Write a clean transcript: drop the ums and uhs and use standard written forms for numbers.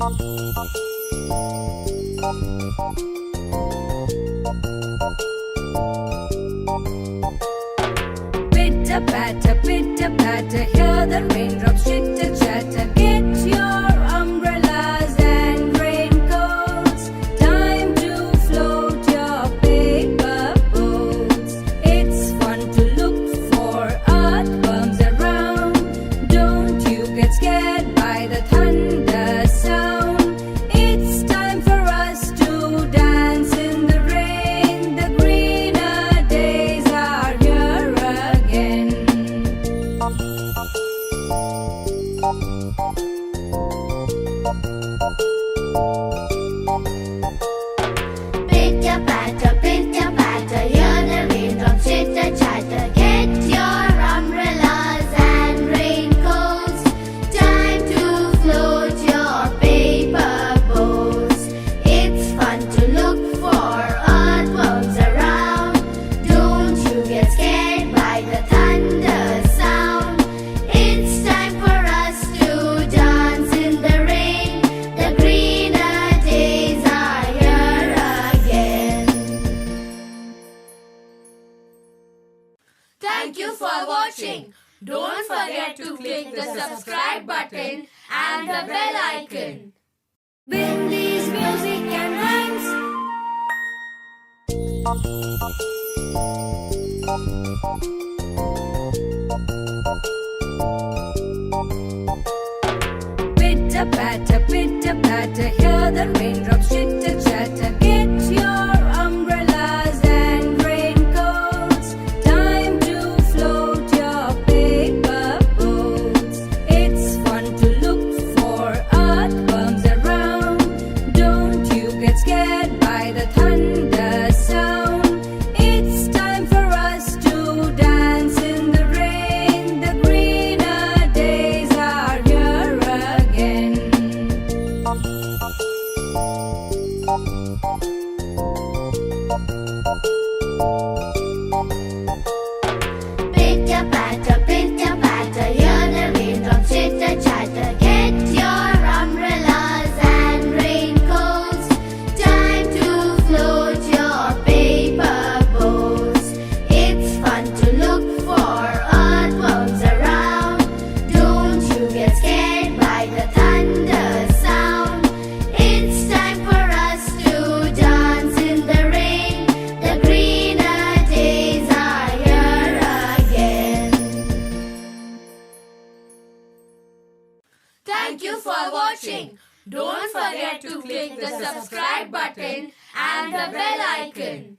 Pitter patter, hear the raindrops chitter chatter. Get your umbrellas and raincoats. Time to float your paper boats. It's fun to look for earthworms around. Don't you get scared by the thunder sound. It's time for us to dance in the rain. The greener days are here again. Pitter patter, hear the raindrops chitter chatter. Get your umbrellas and raincoats. Time to float your paper boats. It's fun to look for earthworms around. Don't you get scared by the thunder sound. It's time for us to dance in the rain. The greener days are here again. Thank you for watching. Don't forget to click the subscribe button and the bell icon. Windy's music and rhymes. Pitter patter, hear the raindrops chitter chatter. Get your umbrellas and raincoats. Time to float your paper boats. It's fun to look for earthworms around. Don't you get scared by the thunder sound. It's time for us to dance in the rain. The greener days are here again. Pitter patter, hear the raindrops chitter chatter. Get your umbrellas and raincoats. Time to float your paper boats. It's fun to look for earthworms around. Don't you get scared by the thunder sound. It's time for us to dance in the rain. The greener days are here again. Thank you for watching. Don't forget to click the subscribe button and the bell icon.